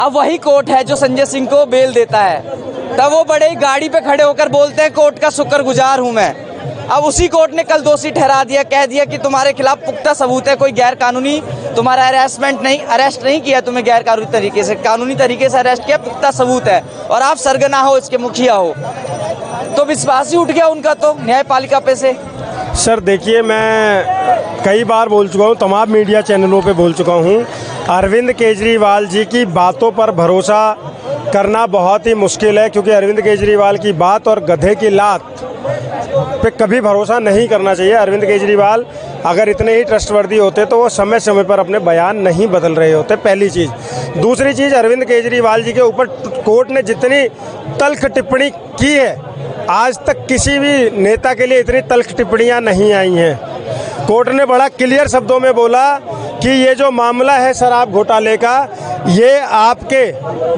अब वही कोर्ट है जो संजय सिंह को बेल देता है, तब वो बड़े गाड़ी पे खड़े होकर बोलते हैं कोर्ट का शुक्रगुजार हूं मैं। अब उसी कोर्ट ने कल दोषी ठहरा दिया, कह दिया कि तुम्हारे खिलाफ पुख्ता सबूत है, कोई गैर कानूनी तुम्हारा अरेस्ट नहीं किया, तुम्हें गैर कानूनी तरीके से, कानूनी तरीके से अरेस्ट किया, पुख्ता सबूत है और आप सरगना हो, इसके मुखिया हो। तो विश्वास ही उठ गया उनका तो न्यायपालिका पे से। सर देखिए, मैं कई बार बोल चुका हूँ, तमाम मीडिया चैनलों पे बोल चुका हूँ, अरविंद केजरीवाल जी की बातों पर भरोसा करना बहुत ही मुश्किल है, क्योंकि अरविंद केजरीवाल की बात और गधे की लात पे कभी भरोसा नहीं करना चाहिए। अरविंद केजरीवाल अगर इतने ही ट्रस्टवर्दी होते तो वो समय समय पर अपने बयान नहीं बदल रहे होते, पहली चीज़। दूसरी चीज़, अरविंद केजरीवाल जी के ऊपर कोर्ट ने जितनी तल्ख टिप्पणी की है, आज तक किसी भी नेता के लिए इतनी तल्ख टिप्पणियां नहीं आई हैं। कोर्ट ने बड़ा क्लियर शब्दों में बोला कि ये जो मामला है शराब घोटाले का, ये आपके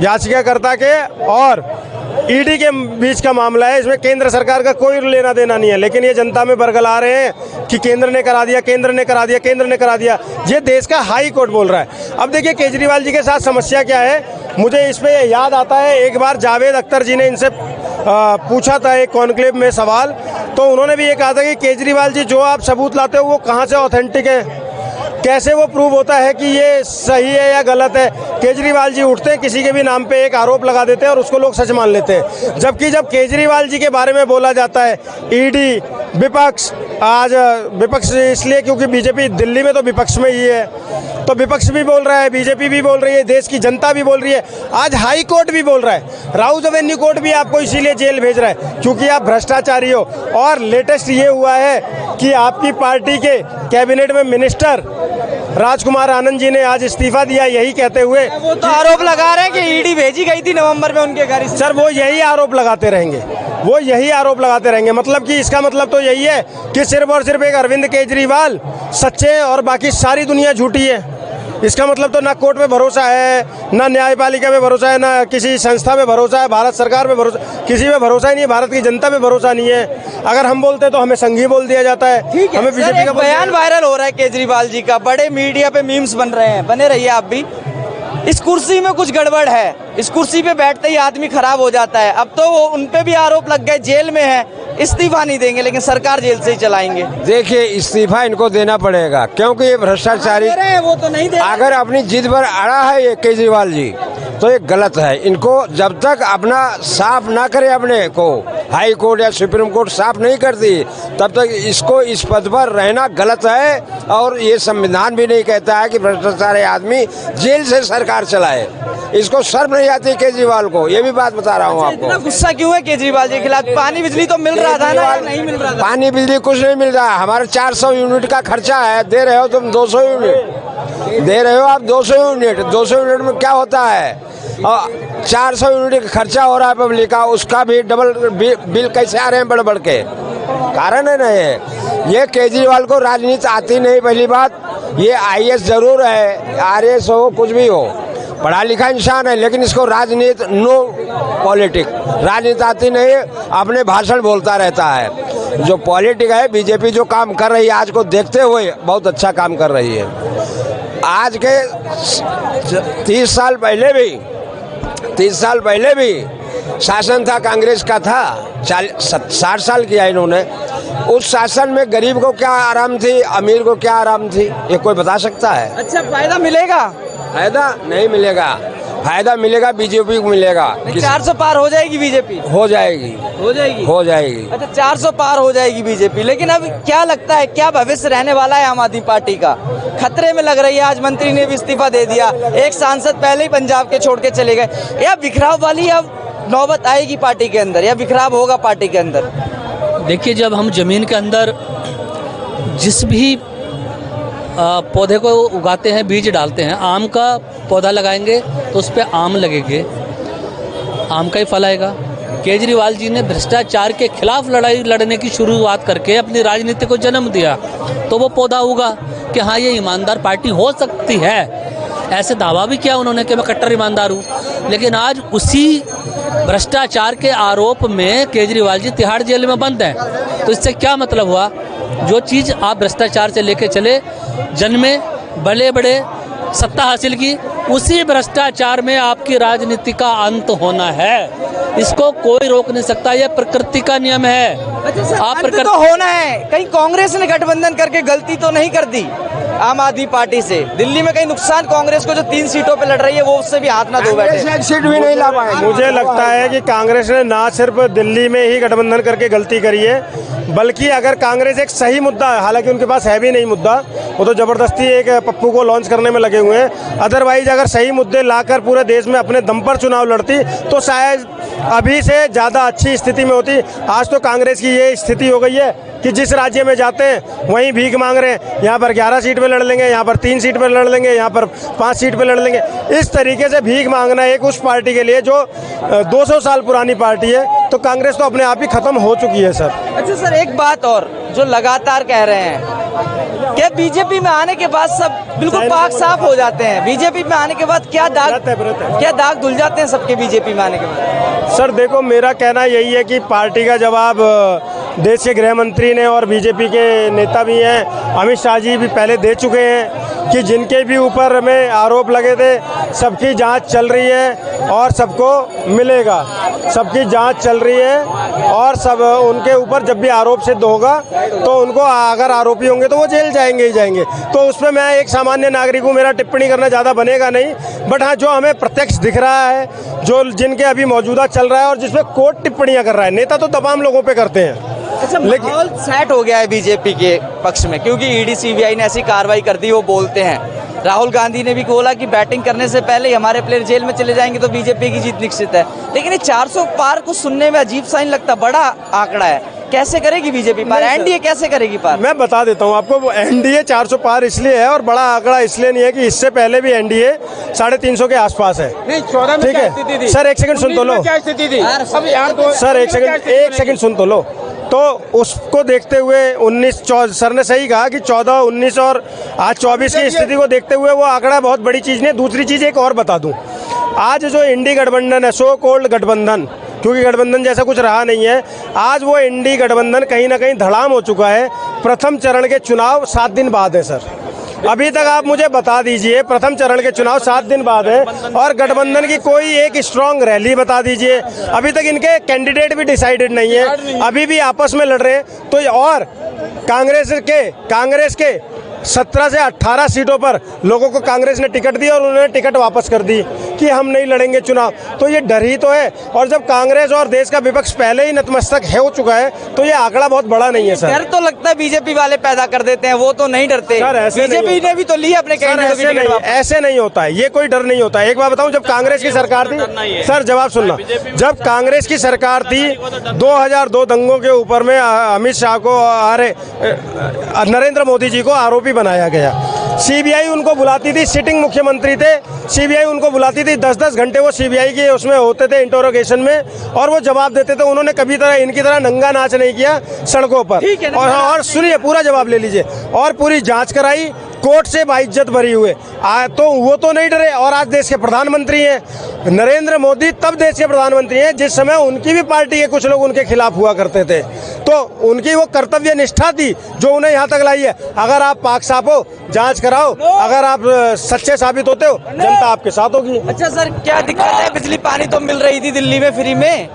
याचिकाकर्ता के और ईडी के बीच का मामला है, इसमें केंद्र सरकार का कोई लेना देना नहीं है। लेकिन ये जनता में बरगला रहे हैं कि केंद्र ने करा दिया, केंद्र ने करा दिया, केंद्र ने करा दिया। ये देश का हाई कोर्ट बोल रहा है। अब देखिए केजरीवाल जी के साथ समस्या क्या है, मुझे इस पे याद आता है, एक बार जावेद अख्तर जी ने इनसे पूछा था एक कॉन्क्लेव में सवाल, तो उन्होंने भी ये कहा था कि केजरीवाल जी जो आप सबूत लाते हो वो कहाँ से ऑथेंटिक है, कैसे वो प्रूव होता है कि ये सही है या गलत है। केजरीवाल जी उठते हैं, किसी के भी नाम पे एक आरोप लगा देते हैं और उसको लोग सच मान लेते हैं। जबकि जब केजरीवाल जी के बारे में बोला जाता है, ईडी, विपक्ष, आज विपक्ष इसलिए क्योंकि बीजेपी दिल्ली में तो विपक्ष में ही है, तो विपक्ष भी बोल रहा है, बीजेपी भी बोल रही है, देश की जनता भी बोल रही है, आज हाई कोर्ट भी बोल रहा है, राउज एवेन्यू कोर्ट भी आपको इसीलिए जेल भेज रहा है क्योंकि आप भ्रष्टाचारी हो। और लेटेस्ट ये हुआ है कि आपकी पार्टी के कैबिनेट में मिनिस्टर राजकुमार आनंद जी ने आज इस्तीफा दिया, यही कहते हुए वो तो आरोप लगा रहे हैं कि ईडी भेजी गई थी नवंबर में उनके घर। सर वो यही आरोप लगाते रहेंगे, वो यही आरोप लगाते रहेंगे। मतलब कि इसका मतलब तो यही है कि सिर्फ और सिर्फ एक अरविंद केजरीवाल सच्चे हैं और बाकी सारी दुनिया झूठी है। इसका मतलब तो ना कोर्ट पे भरोसा है, ना न्यायपालिका पे भरोसा है, ना किसी संस्था पे भरोसा है, भारत सरकार पे भरोसा, किसी पे भरोसा ही नहीं है, भारत की जनता पे भरोसा नहीं है। अगर हम बोलते तो हमें संघी बोल दिया जाता है। हमें बीजेपी का बयान वायरल हो रहा है केजरीवाल जी का, बड़े मीडिया पे मीम्स बन रहे हैं, बने रहिए आप भी। इस कुर्सी में कुछ गड़बड़ है, इस कुर्सी पे बैठते ही आदमी खराब हो जाता है। अब तो वो उन पे भी आरोप लग गए, जेल में है, इस्तीफा नहीं देंगे लेकिन सरकार जेल से ही चलाएंगे। देखिए इस्तीफा इनको देना पड़ेगा क्योंकि ये भ्रष्टाचारी, वो तो नहीं दे रहे। अगर अपनी जिद पर अड़ा है ये केजरीवाल जी तो ये गलत है। इनको जब तक अपना साफ ना करे, अपने को हाई कोर्ट या सुप्रीम कोर्ट साफ नहीं करती, तब तक इसको इस पद पर रहना गलत है। और ये संविधान भी नहीं कहता है कि भ्रष्टाचारी आदमी जेल से सरकार चलाए। इसको शर्म नहीं आती केजरीवाल को, ये भी बात बता रहा हूँ आपको। गुस्सा क्यों है केजरीवाल जी के खिलाफ? पानी बिजली तो मिल रहा था ना, नहीं मिल रहा था? पानी बिजली कुछ नहीं मिल रहा है। हमारे 400 यूनिट का खर्चा है, दे रहे हो तुम 200 यूनिट दे रहे हो आप 200 यूनिट। 200 यूनिट में क्या होता है? 400 यूनिट का खर्चा हो रहा है पब्लिक का, उसका भी डबल बिल कैसे आ रहे हैं बढ़ बढ़ के? कारण है ना ये केजरीवाल को राजनीति आती नहीं, पहली बात। ये IAS जरूर है, RAS हो, कुछ भी हो, पढ़ा लिखा इंसान है, लेकिन इसको राजनीति, नो पॉलिटिक, राजनीति आती नहीं, अपने भाषण बोलता रहता है। जो पॉलिटिक है, बीजेपी जो काम कर रही है आज को देखते हुए बहुत अच्छा काम कर रही है। आज के 30 साल पहले भी शासन था, कांग्रेस का था, 60 साल किया इन्होंने। उस शासन में गरीब को क्या आराम थी, अमीर को क्या आराम थी, ये कोई बता सकता है? अच्छा, फायदा मिलेगा? फायदा नहीं मिलेगा, फायदा मिलेगा बीजेपी को मिलेगा। 400 पार हो जाएगी बीजेपी? हो जाएगी। अच्छा, 400 पार हो जाएगी बीजेपी। लेकिन अब क्या लगता है, क्या भविष्य रहने वाला है आम आदमी पार्टी का? खतरे में लग रही है। आज मंत्री ने भी इस्तीफा दे दिया, एक सांसद पहले ही पंजाब के छोड़ के चले गए। या बिखराव वाली अब नौबत आएगी पार्टी के अंदर, या बिखराव होगा पार्टी के अंदर? देखिए, जब हम जमीन के अंदर जिस भी पौधे को उगाते हैं, बीज डालते हैं, आम का पौधा लगाएंगे तो उस पर आम लगेंगे, आम का ही फल आएगा। केजरीवाल जी ने भ्रष्टाचार के खिलाफ लड़ाई लड़ने की शुरुआत करके अपनी राजनीति को जन्म दिया, तो वो पौधा उगा कि हाँ, ये ईमानदार पार्टी हो सकती है। ऐसे दावा भी किया उन्होंने कि मैं कट्टर ईमानदार हूँ। लेकिन आज उसी भ्रष्टाचार के आरोप में केजरीवाल जी तिहाड़ जेल में बंद हैं। तो इससे क्या मतलब हुआ? जो चीज़ आप भ्रष्टाचार से लेके चले, जन में बड़े बड़े सत्ता हासिल की, उसी भ्रष्टाचार में आपकी राजनीति का अंत होना है। इसको कोई रोक नहीं सकता, यह प्रकृति का नियम है। आप अंत तो होना है। कहीं कांग्रेस ने गठबंधन करके गलती तो नहीं कर दी आम आदमी पार्टी से? दिल्ली में कहीं नुकसान कांग्रेस को जो 3 सीटों पे लड़ रही है वो उससे भी हाथ ना धो बैठे। एक सीट भी नहीं ला पाए। मुझे लगता है कि कांग्रेस ने ना सिर्फ दिल्ली में ही गठबंधन करके गलती करी है, बल्कि अगर कांग्रेस एक सही मुद्दा, हालांकि उनके पास है भी नहीं मुद्दा, वो तो जबरदस्ती एक पप्पू को लॉन्च करने में लगे हुए हैं। अदरवाइज अगर सही मुद्दे लाकर पूरे देश में अपने दम पर चुनाव लड़ती तो शायद अभी से ज़्यादा अच्छी स्थिति में होती। आज तो कांग्रेस की ये स्थिति हो गई है कि जिस राज्य में जाते हैं वहीं भीख मांग रहे हैं। यहाँ पर 11 सीट पे लड़ लेंगे, यहाँ पर 3 सीट पे लड़ लेंगे, यहाँ पर 5 सीट पे लड़ लेंगे। इस तरीके से भीख मांगना एक उस पार्टी के लिए जो 200 साल पुरानी पार्टी है, तो कांग्रेस तो अपने आप ही खत्म हो चुकी है सर। अच्छा सर, एक बात और जो लगातार कह रहे हैं क्या बीजेपी में आने के बाद सब बिल्कुल पाक साफ हो जाते हैं? बीजेपी में आने के बाद क्या दाग धुल जाते हैं सबके बीजेपी में आने के बाद? सर देखो, मेरा कहना यही है कि पार्टी का जवाब देश के गृह मंत्री ने और बीजेपी के नेता भी हैं, अमित शाह जी भी पहले दे चुके हैं कि जिनके भी ऊपर में आरोप लगे थे सबकी जांच चल रही है और सबको मिलेगा। सबकी जांच चल रही है और सब उनके ऊपर जब भी आरोप सिद्ध होगा तो उनको, अगर आरोपी होंगे तो वो जेल जाएंगे ही जाएंगे। तो उस पर मैं एक सामान्य नागरिक हूँ, मेरा टिप्पणी करना ज़्यादा बनेगा नहीं। बट हाँ, जो हमें प्रत्यक्ष दिख रहा है, जो जिनके अभी मौजूदा चल रहा है और जिसमें कोर्ट टिप्पणियाँ कर रहा है, नेता तो तमाम लोगों पर करते हैं। अच्छा, माहौल सेट हो गया है बीजेपी के पक्ष में क्योंकि ईडी सीबीआई ने ऐसी कार्रवाई कर दी, वो बोलते हैं। राहुल गांधी ने भी बोला कि बैटिंग करने से पहले ही हमारे प्लेयर जेल में चले जाएंगे तो बीजेपी की जीत निश्चित है। लेकिन ये 400 पार को सुनने में अजीब सा नहीं लगता? बड़ा आंकड़ा है। कैसे करेगी बीजेपी पार? एनडीए कैसे करेगी पार? मैं बता देता हूँ आपको, एनडीए 400 पार इसलिए है और बड़ा आंकड़ा इसलिए नहीं है कि इससे पहले भी एनडीए 350 के आसपास है। ठीक है सर, एक सेकंड सुन तो लो सर, एक सेकंड सुन तो लो। तो उसको देखते हुए 19 सर ने सही कहा कि 14, 19 और आज 24 की स्थिति को देखते हुए वो आंकड़ा बहुत बड़ी चीज़ नहीं। दूसरी चीज़ एक और बता दूं, आज जो इंडी गठबंधन है, सो कॉल्ड गठबंधन, क्योंकि गठबंधन जैसा कुछ रहा नहीं है, आज वो इंडी गठबंधन कहीं ना कहीं धड़ाम हो चुका है। प्रथम चरण के चुनाव 7 दिन बाद है सर। अभी तक आप मुझे बता दीजिए, प्रथम चरण के चुनाव 7 दिन बाद है और गठबंधन की कोई एक स्ट्रांग रैली बता दीजिए। अभी तक इनके कैंडिडेट भी डिसाइडेड नहीं है, अभी भी आपस में लड़ रहे हैं। तो और कांग्रेस के 17 से 18 सीटों पर लोगों को कांग्रेस ने टिकट दी और उन्होंने टिकट वापस कर दी कि हम नहीं लड़ेंगे चुनाव। तो ये डर ही तो है। और जब कांग्रेस और देश का विपक्ष पहले ही नतमस्तक हो चुका है तो ये आंकड़ा बहुत बड़ा नहीं है सर। डर तो लगता है बीजेपी वाले पैदा कर देते हैं, वो तो नहीं डरते सर। ऐसे बीजेपी ने भी तो लिया अपने ऐसे नहीं होता है, ये कोई डर नहीं होता है। एक बात बताऊं, जब कांग्रेस की सरकार थी सर, जवाब सुनना, जब कांग्रेस की सरकार थी 2002 दंगों के ऊपर में अमित शाह को, नरेंद्र मोदी जी को आरोपी बनाया गया। सीबीआई उनको बुलाती थी, सिटिंग मुख्यमंत्री थे, सीबीआई उनको बुलाती थी, 10-10 घंटे वो सीबीआई के उसमें होते थे इंटरोगेशन में और वो जवाब देते थे। उन्होंने कभी तरह इनकी तरह नंगा नाच नहीं किया सड़कों पर। और सुनिए, पूरा जवाब ले लीजिए। और पूरी जांच कराई, कोर्ट से बाइज्जत भरी हुए। तो वो तो नहीं डरे। और आज देश के प्रधानमंत्री हैं नरेंद्र मोदी, तब देश के प्रधानमंत्री हैं जिस समय उनकी भी पार्टी के कुछ लोग उनके खिलाफ हुआ करते थे। तो उनकी वो कर्तव्य निष्ठा थी जो उन्हें यहाँ तक लाई है। अगर आप पाक साफ हो, जांच कराओ, अगर आप सच्चे साबित होते हो, जनता आपके साथ होगी। अच्छा सर, क्या दिक्कत है? बिजली पानी तो मिल रही थी दिल्ली में फ्री में।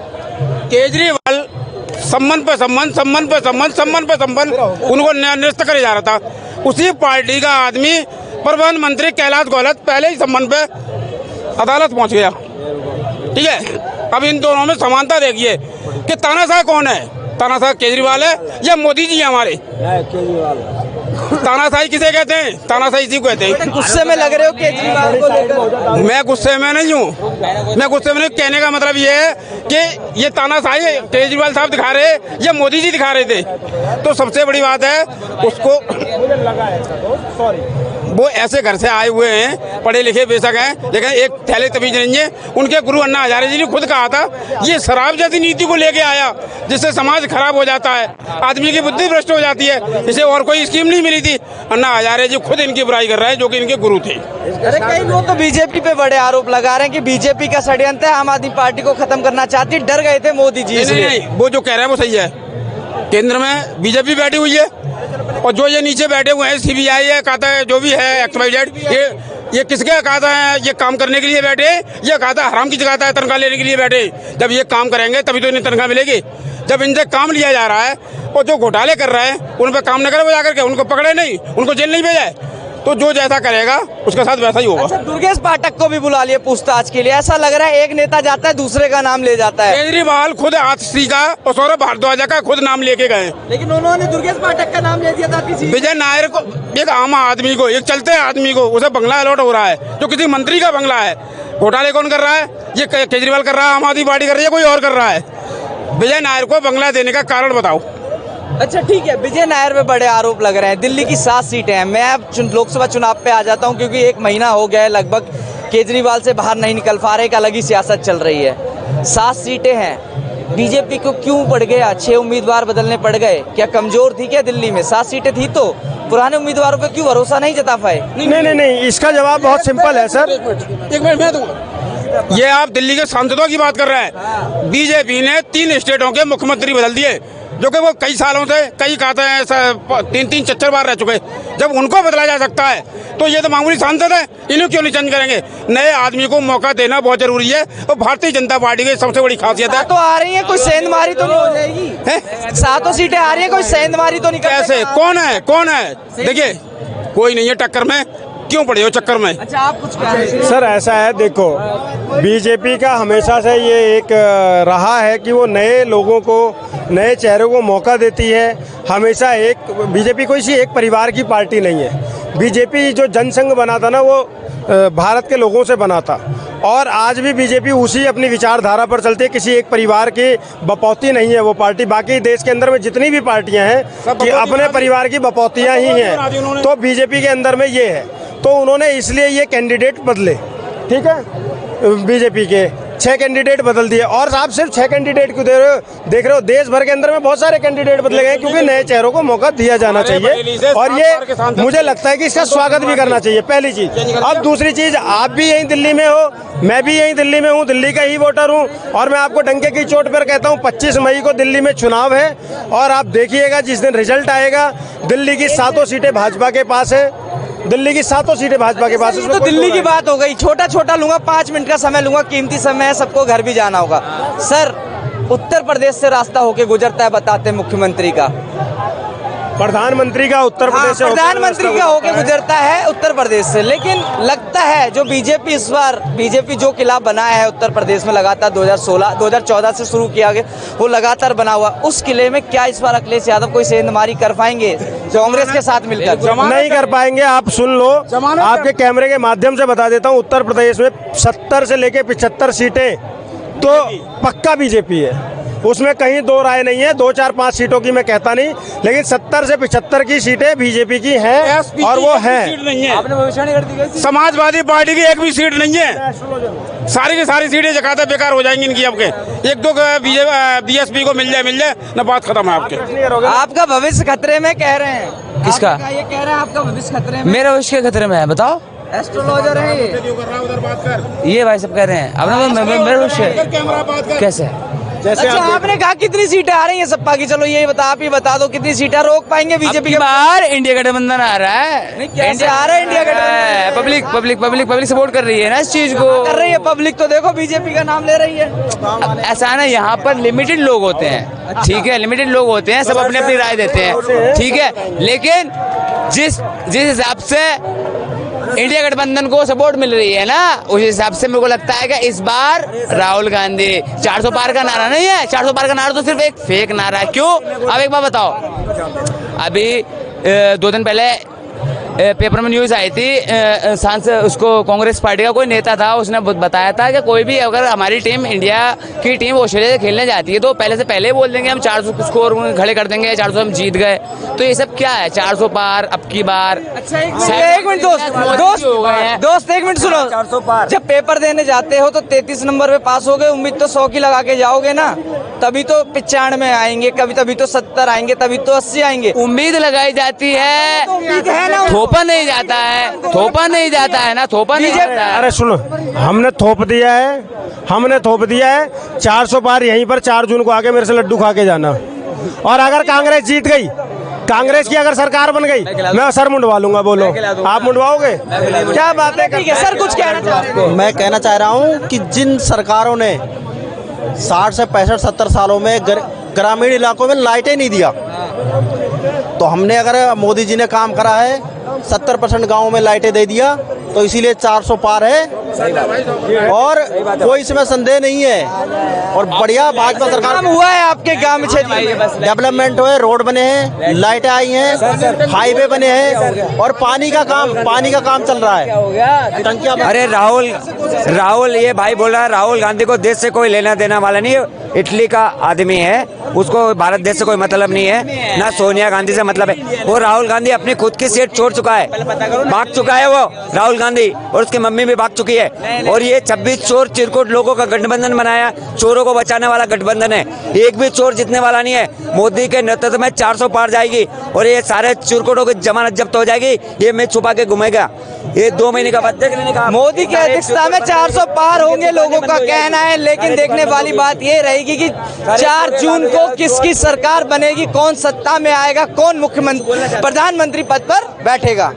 केजरीवाल संबंध पे संबंध उनको निरस्त करे जा रहा था। उसी पार्टी का आदमी प्रधानमंत्री कैलाश गहलोत पहले ही संबंध पे अदालत पहुंच गया। ठीक है, अब इन दोनों में समानता देखिए कि तानाशाह कौन है? तानाशाह केजरीवाल है या मोदी जी हमारे? तानाशाही किसे कहते हैं? तानाशाही इसी को कहते हैं। गुस्से में लग रहे हो केजरीवाल को लेकर? मैं गुस्से में नहीं हूँ, मैं गुस्से में नहीं। कहने का मतलब ये है कि ये तानाशाही केजरीवाल साहब दिखा रहे या मोदी जी दिखा रहे थे। तो सबसे बड़ी बात है, उसको वो ऐसे घर से आए हुए हैं, पढ़े लिखे बेशक हैं, लेकिन एक थैले तमीज नहीं है। उनके गुरु अन्ना हजारे जी ने खुद कहा था, ये शराब जैसी नीति को लेके आया जिससे समाज खराब हो जाता है, आदमी की बुद्धि भ्रष्ट हो जाती है। इसे और कोई स्कीम नहीं मिली थी। अन्ना हजारे जी खुद इनकी बुराई कर रहे हैं जो कि इनके गुरु थे। अरे कई लोग तो बीजेपी पे बड़े आरोप लगा रहे हैं कि बीजेपी का षड्यंत्र है, आम आदमी पार्टी को खत्म करना चाहती, डर गए थे मोदी जी। नहीं, वो जो कह रहे हैं वो सही है। केंद्र में बीजेपी बैठी हुई है और जो ये नीचे बैठे हुए हैं, सीबीआई है, कहता है जो भी है XYZ, ये ये किसके कहता है ये काम करने के लिए बैठे, ये कहता है हराम की जगह है तनख्वाह लेने के लिए बैठे। जब ये काम करेंगे तभी तो इन्हें तनख्वाह मिलेगी। जब इनसे काम लिया जा रहा है और जो घोटाले कर रहे हैं उन पर काम न करे वो जाकर के, उनको पकड़े नहीं, उनको जेल नहीं भेजा है, तो जो जैसा करेगा उसके साथ वैसा ही होगा। अच्छा, दुर्गेश पाठक को भी बुला लिए पूछताछ के लिए। ऐसा लग रहा है एक नेता जाता है दूसरे का नाम ले जाता है। केजरीवाल खुद आतिशी का और सौरभ भारद्वाज का खुद नाम लेके गए, लेकिन उन्होंने दुर्गेश पाठक का नाम ले दिया था किसी। विजय नायर को, एक आम आदमी को, एक चलते आदमी को उसे बंगला अलॉट हो रहा है जो किसी मंत्री का बंगला है। घोटाले कौन कर रहा है? ये केजरीवाल कर रहा है, आम आदमी पार्टी कर रही है, कोई और कर रहा है। विजय नायर को बंगला देने का कारण बताओ। अच्छा ठीक है, विजय नायर पे बड़े आरोप लग रहे हैं। दिल्ली की 7 सीटें हैं। मैं अब लोकसभा चुनाव पे आ जाता हूं क्योंकि 1 महीना हो गया है लगभग केजरीवाल से बाहर नहीं निकल पा रहे, एक अलग ही सियासत चल रही है। 7 सीटें हैं, बीजेपी को क्यों पड़ गया? 6 उम्मीदवार बदलने पड़ गए, क्या कमजोर थी क्या दिल्ली में? 7 सीटें थी तो पुराने उम्मीदवारों पे क्यों भरोसा नहीं जता पाए? नहीं, इसका जवाब बहुत सिंपल है सर। एक मिनट मैं दूंगा। ये आप दिल्ली के सांसदों की बात कर रहे हैं। बीजेपी ने 3 स्टेटों के मुख्यमंत्री बदल दिए, जो कि वो कई सालों से, कई कहते हैं 3-3 4 बार रह चुके। जब उनको बदला जा सकता है तो ये तो मामूली सांसद है, इन्हें क्यों नहीं चेंज करेंगे? नए आदमी को मौका देना बहुत जरूरी है और भारतीय जनता पार्टी की सबसे बड़ी खासियत है। तो आ रही है, कोई सेंधमारी तो नहीं हो जाएगी? 7 सीटें आ रही है, कोई सेंधमारी तो नहीं? कैसे? कौन है? देखिए कोई नहीं है टक्कर में, क्यों पड़े हो चक्कर में? अच्छा आप कुछ कह रहे थे। सर ऐसा है, देखो बीजेपी का हमेशा से ये एक रहा है कि वो नए लोगों को, नए चेहरों को मौका देती है। हमेशा एक बीजेपी कोई सी एक परिवार की पार्टी नहीं है। बीजेपी जो जनसंघ बना था ना, वो भारत के लोगों से बना था और आज भी बीजेपी उसी अपनी विचारधारा पर चलती है। किसी एक परिवार की बपौती नहीं है वो पार्टी। बाकी देश के अंदर में जितनी भी पार्टियां हैं कि अपने परिवार की बपौतियां ही हैं, तो बीजेपी के अंदर में ये है। तो उन्होंने इसलिए ये कैंडिडेट बदले, ठीक है, बीजेपी के 6 कैंडिडेट बदल दिए। और आप सिर्फ 6 कैंडिडेट क्यों देख रहे हो? देश भर के अंदर में बहुत सारे कैंडिडेट बदले गए क्योंकि नए चेहरों को मौका दिया जाना चाहिए और ये मुझे लगता है कि इसका स्वागत भी करना चाहिए, पहली चीज। अब दूसरी चीज, आप भी यहीं दिल्ली में हो, मैं भी यहीं दिल्ली में हूँ, दिल्ली का ही वोटर हूँ और मैं आपको डंके की चोट पर कहता हूँ 25 मई को दिल्ली में चुनाव है और आप देखिएगा जिस दिन रिजल्ट आएगा, दिल्ली की 7 सीटें भाजपा के पास है। दिल्ली की 7 सीटें भाजपा के पास है। तो दिल्ली की बात हो गई, छोटा लूंगा, 5 मिनट का समय लूंगा, कीमती समय है, सबको घर भी जाना होगा। सर, उत्तर प्रदेश से रास्ता होके गुजरता है, बताते मुख्यमंत्री का, प्रधानमंत्री का उत्तर प्रदेश से प्रधानमंत्री का होके गुजरता है उत्तर प्रदेश से। लेकिन लगता है जो बीजेपी इस बार, बीजेपी जो किला बनाया है उत्तर प्रदेश में लगातार 2014 से शुरू किया गया, वो लगातार बना हुआ, उस किले में क्या इस बार अखिलेश यादव कोई सेंधमारी कर पाएंगे कांग्रेस के साथ मिलकर? नहीं कर पाएंगे। आप सुन लो, आपके कैमरे के माध्यम से बता देता हूँ, उत्तर प्रदेश में 70 से लेके 75 सीटें तो पक्का बीजेपी है, उसमें कहीं 2 राय नहीं है। 2, 4, 5 सीटों की मैं कहता नहीं, लेकिन 70 से 75 की सीटें बीजेपी की हैं और वो है। आपने भविष्यवाणी कर दी, समाजवादी पार्टी की एक भी सीट नहीं है, सारी की सारी सीटें जकाता बेकार हो जाएंगी इनकी। आपके 1-2 बीएसपी को मिल जाए ना, बात खत्म है आपके। आपका भविष्य खतरे में कह रहे हैं? किसका? ये कह रहे हैं आपका भविष्य खतरे में। मेरा भविष्य खतरे में है, बताओ। एस्ट्रोलॉजर है ये भाई सब कह रहे हैं अपना मेरा भविष्य कैसे? अच्छा, आपने कहा कितनी सीटें आ रही हैं सपा की? चलो ये बता, आप ही बता दो कितनी सीटें रोक पाएंगे बीजेपी के? बाहर इंडिया गठबंधन आ रहा है। कैसे आ रहा है इंडिया गठबंधन? पब्लिक सपोर्ट कर रही है ना इस चीज को। कर रही है पब्लिक, तो देखो बीजेपी का नाम ले रही है। ऐसा है ना, यहाँ पर लिमिटेड लोग होते हैं, ठीक है, लिमिटेड लोग होते हैं, सब अपनी अपनी राय देते हैं, ठीक है। लेकिन जिस हिसाब से इंडिया गठबंधन को सपोर्ट मिल रही है ना, उस हिसाब से मेरे को लगता है कि इस बार राहुल गांधी 400 पार का नारा नहीं है, 400 पार का नारा तो सिर्फ एक फेक नारा है। क्यों? अब एक बात बताओ, अभी 2 दिन पहले पेपर में न्यूज़ आई थी, सांसद उसको कांग्रेस पार्टी का कोई नेता था, उसने बताया था कि कोई भी अगर हमारी टीम, इंडिया की टीम ऑस्ट्रेलिया से खेलने जाती है तो पहले से पहले बोल देंगे हम 400 स्कोर खड़े कर देंगे, 400 हम जीत गए। तो ये सब क्या है? 400 पार अब की बार। अच्छा एक मिनट दोस्त एक मिनट सुनो। 400 पार जब पेपर देने जाते हो तो 33 नंबर पे पास हो गए, उम्मीद तो 100 की लगा के जाओगे ना, तभी तो 95 आएंगे, कभी तभी तो 70 आएंगे, तभी तो 80 आएंगे। उम्मीद लगाई जाती है, उम्मीद है ना, थोपा नहीं जाता है, थोपा नहीं जाता है ना, थोपा नहीं जाता है। अरे सुनो, हमने थोप दिया है 400 पार। यहीं पर 4 जून को आके मेरे से लड्डू खा के जाना। और अगर कांग्रेस जीत गई कांग्रेस की अगर सरकार बन गई मैं सर मुंडवा लूंगा। बोलो आप मुंडवाओगे? क्या बातें ठीक है सर, कुछ कहना चाह रहे हैं? मैं कहना चाह रहा हूँ कि जिन सरकारों ने 60 से 65-70 सालों में ग्रामीण इलाकों में लाइटें नहीं दिया, तो हमने अगर मोदी जी ने काम करा है 70% गाँव में लाइटें दे दिया, तो इसीलिए 400 पार है और कोई इसमें संदेह नहीं है। और बढ़िया भाजपा सरकार काम हुआ है आपके गांव में, क्षेत्र में डेवलपमेंट हुए, रोड बने हैं, लाइटें आई हैं, हाईवे बने हैं और पानी का काम चल रहा है। टंकियां अरे राहुल ये भाई बोल रहा है, राहुल गांधी को देश से कोई लेना देना वाला नहीं है, इटली का आदमी है, उसको भारत देश से कोई मतलब नहीं है, ना सोनिया गांधी से मतलब है। वो राहुल गांधी अपनी खुद की सीट छोड़ चुका है, भाग चुका है वो राहुल गांधी, और उसकी मम्मी भी भाग चुकी है। और ये 26 चोर चिरकुट लोगों का गठबंधन बनाया, चोरों को बचाने वाला गठबंधन है, एक भी चोर जीतने वाला नहीं है। मोदी के नेतृत्व में 400 पार जाएगी और ये सारे चिरकुटों की जमानत जब्त हो जाएगी। ये मैं छुपा के घूमेगा, ये 2 महीने का बाद देख लेने का। मोदी की अध्यक्षता में 400 पार होंगे लोगों का कहना है, लेकिन देखने वाली बात ये रहेगी कि 4 जून को किसकी सरकार बनेगी, कौन सत्ता में आएगा, कौन मुख्यमंत्री प्रधानमंत्री पद पर बैठेगा।